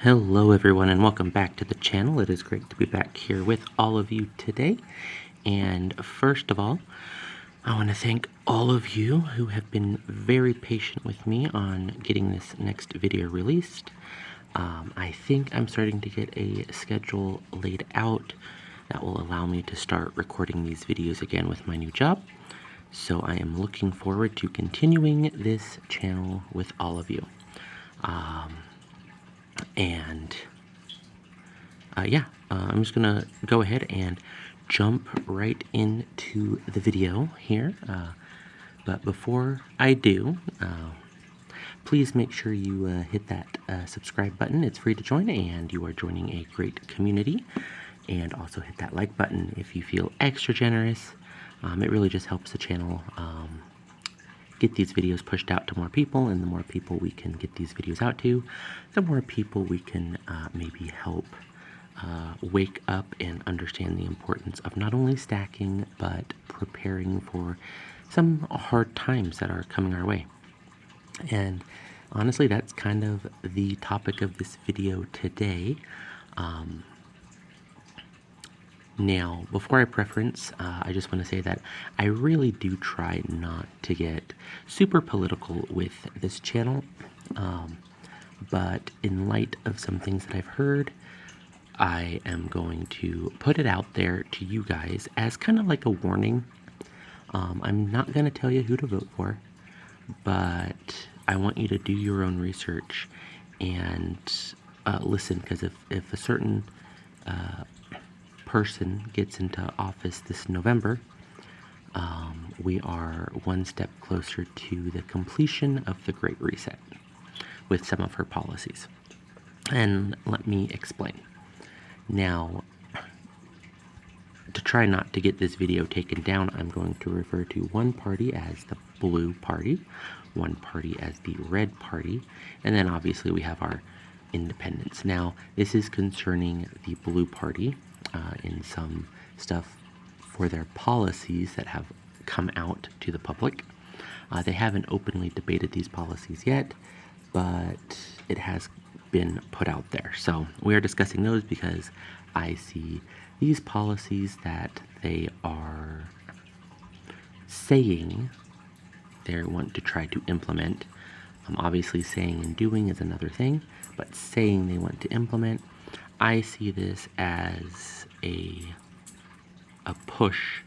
Hello everyone and welcome back to the channel. It is great to be back here with all of you today. And first of all, I want to thank all of you who have been very patient with me on getting this next video released. I think I'm starting to get a schedule laid out that will allow me to start recording these videos again with my new job. So I am looking forward to continuing this channel with all of you. I'm just gonna go ahead and jump right into the video here. But before I do, please make sure you hit that subscribe button. It's free to join, and you are joining a great community. And also hit that like button if you feel extra generous. It really just helps the channel get these videos pushed out to more people, and the more people we can get these videos out to, the more people we can maybe help wake up and understand the importance of not only stacking, but preparing for some hard times that are coming our way. And honestly, that's kind of the topic of this video today. Now, before I preference, I just want to say that I really do try not to get super political with this channel, but in light of some things that I've heard, I am going to put it out there to you guys as kind of like a warning. I'm not going to tell you who to vote for, but I want you to do your own research and listen, because if a certain person gets into office this November, we are one step closer to the completion of the Great Reset with some of her policies. And let me explain. Now, to try not to get this video taken down, I'm going to refer to one party as the blue party, one party as the red party, and then obviously we have our independents. Now, this is concerning the blue party in some stuff for their policies that have come out to the public. They haven't openly debated these policies yet, but it has been put out there. So we are discussing those because I see these policies that they are saying they want to try to implement. Obviously, saying and doing is another thing, but saying they want to implement, I see this as a push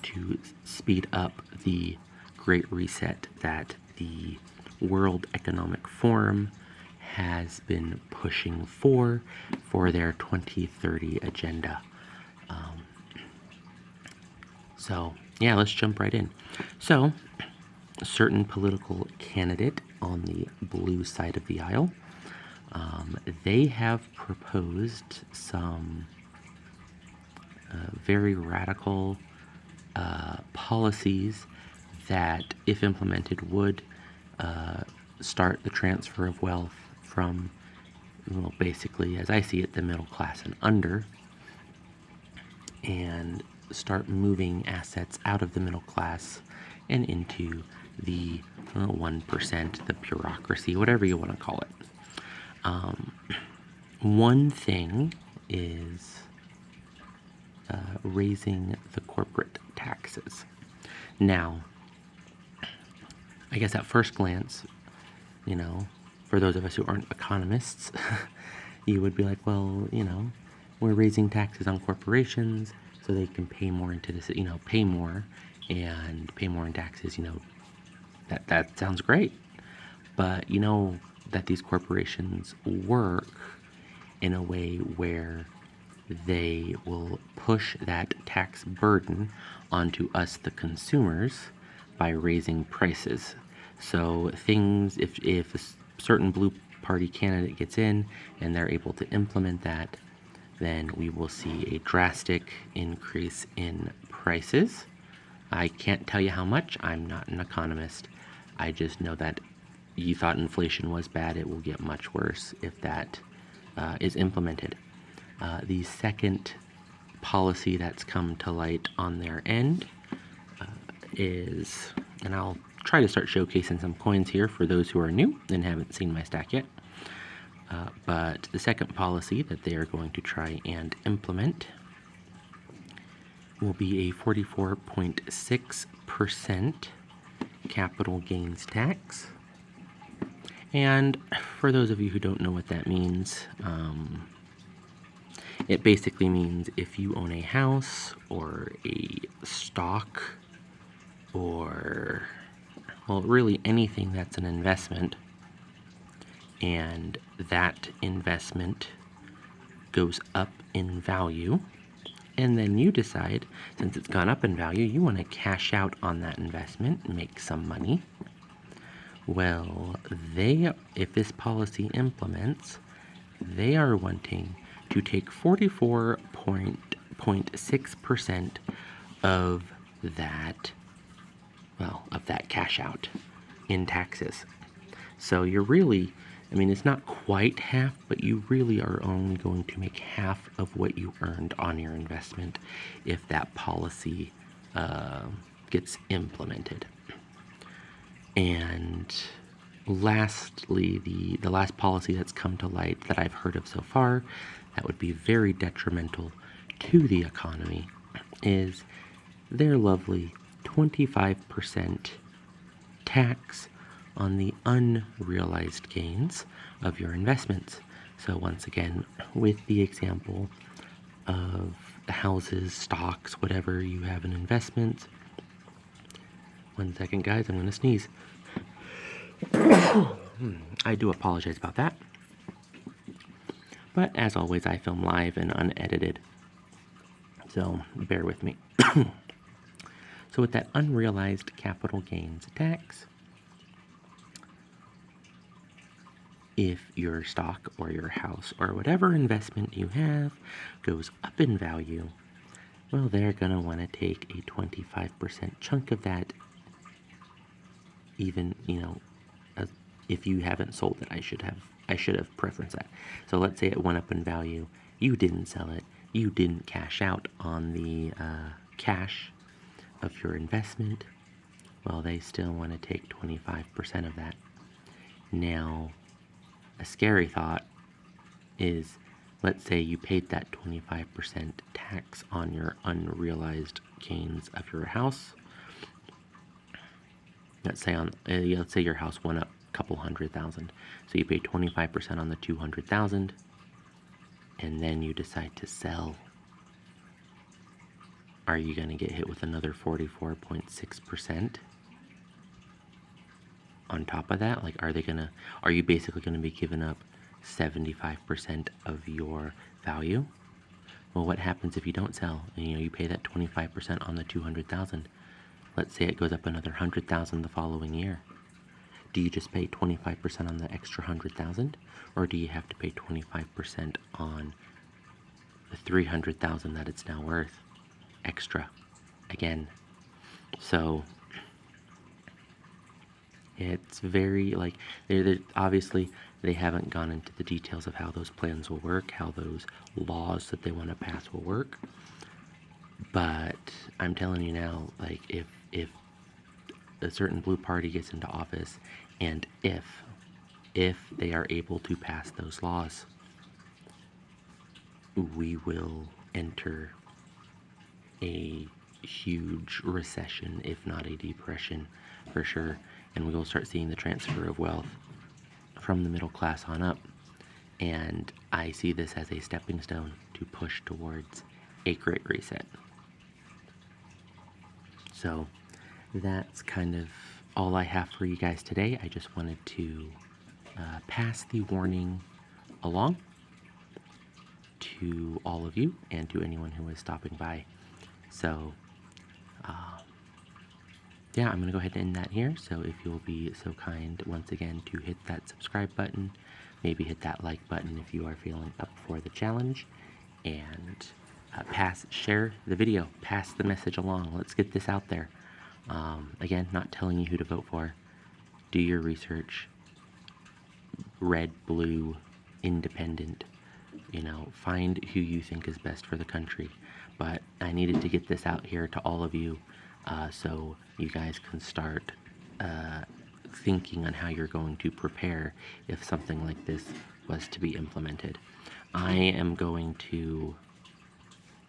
to speed up the Great Reset that the World Economic Forum has been pushing for their 2030 agenda. So yeah, let's jump right in. So, a certain political candidate on the blue side of the aisle, they have proposed some very radical policies that, if implemented, would start the transfer of wealth from, well, basically, as I see it, the middle class and under, and start moving assets out of the middle class and into the 1%, the bureaucracy, whatever you want to call it. One thing is raising the corporate taxes. Now, I guess at first glance, for those of us who aren't economists, you would be like, well, we're raising taxes on corporations so they can pay more into this, pay more in taxes, that sounds great. But that these corporations work in a way where they will push that tax burden onto us, the consumers, by raising prices. So things, if a certain blue party candidate gets in and they're able to implement that, then we will see a drastic increase in prices. I can't tell you how much. I'm not an economist. I just know that you thought inflation was bad. It will get much worse if that is implemented. The second policy that's come to light on their end is, and I'll try to start showcasing some coins here for those who are new and haven't seen my stack yet. But the second policy that they are going to try and implement will be a 44.6% capital gains tax. And for those of you who don't know what that means, it basically means if you own a house or a stock or, well, really anything that's an investment, and that investment goes up in value, and then you decide, since it's gone up in value, you want to cash out on that investment and make some money. Well, if this policy implements, they are wanting to take 44.6% of that, of that cash out in taxes. So you're really, it's not quite half, but you really are only going to make half of what you earned on your investment if that policy gets implemented. And lastly, the last policy that's come to light that I've heard of so far that would be very detrimental to the economy is their lovely 25% tax on the unrealized gains of your investments. So once again, with the example of houses, stocks, whatever you have in investments. One second, guys, I'm going to sneeze. I do apologize about that. But as always, I film live and unedited, so bear with me. So with that unrealized capital gains tax, if your stock or your house or whatever investment you have goes up in value, well, they're going to want to take a 25% chunk of that, even, if you haven't sold it. I should have preferenced that. So let's say it went up in value, you didn't sell it, you didn't cash out on the cash of your investment, well, they still want to take 25% of that. Now, a scary thought is, let's say you paid that 25% tax on your unrealized gains of your house. Let's say your house went up a couple $100,000. So you pay 25% on the $200,000, and then you decide to sell. Are you going to get hit with another 44.6%? On top of that? Like, are you basically going to be giving up 75% of your value? Well, what happens if you don't sell and you pay that 25% on the 200,000? Let's say it goes up another 100,000 the following year. Do you just pay 25% on the extra 100,000, or do you have to pay 25% on the 300,000 that it's now worth extra again? So it's very, they're obviously they haven't gone into the details of how those plans will work, how those laws that they want to pass will work. But I'm telling you now, if a certain blue party gets into office, and if they are able to pass those laws, we will enter a huge recession, if not a depression, for sure. And we will start seeing the transfer of wealth from the middle class on up. And I see this as a stepping stone to push towards a great reset. So that's kind of all I have for you guys today. I just wanted to pass the warning along to all of you and to anyone who is stopping by. So yeah, I'm going to go ahead and end that here. So if you'll be so kind once again to hit that subscribe button, maybe hit that like button if you are feeling up for the challenge, and share the video, pass the message along. Let's get this out there. Again, not telling you who to vote for. Do your research. Red, blue, independent. Find who you think is best for the country. But I needed to get this out here to all of you, so you guys can start thinking on how you're going to prepare if something like this was to be implemented. I am going to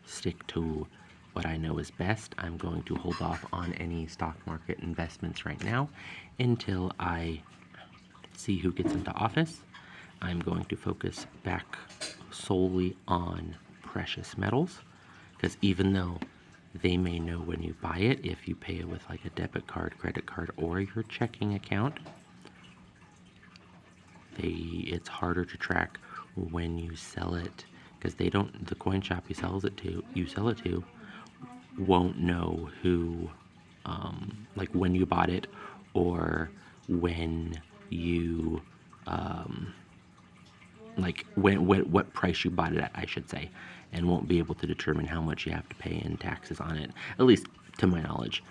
stick to what I know is best. I'm going to hold off on any stock market investments right now until I see who gets into office. I'm going to focus back solely on precious metals, because even though they may know when you buy it, if you pay it with like a debit card, credit card, or your checking account, it's harder to track when you sell it, because they don't, the coin shop you sell it to won't know who, like when you bought it, or when you, like what price you bought it at, I should say, and won't be able to determine how much you have to pay in taxes on it, at least to my knowledge.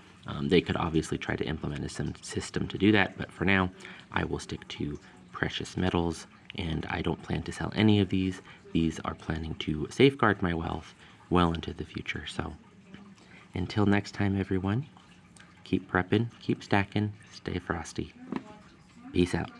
They could obviously try to implement a system to do that, but for now, I will stick to precious metals, and I don't plan to sell any of these. These are planning to safeguard my wealth well into the future. So until next time, everyone, keep prepping, keep stacking, stay frosty. Peace out.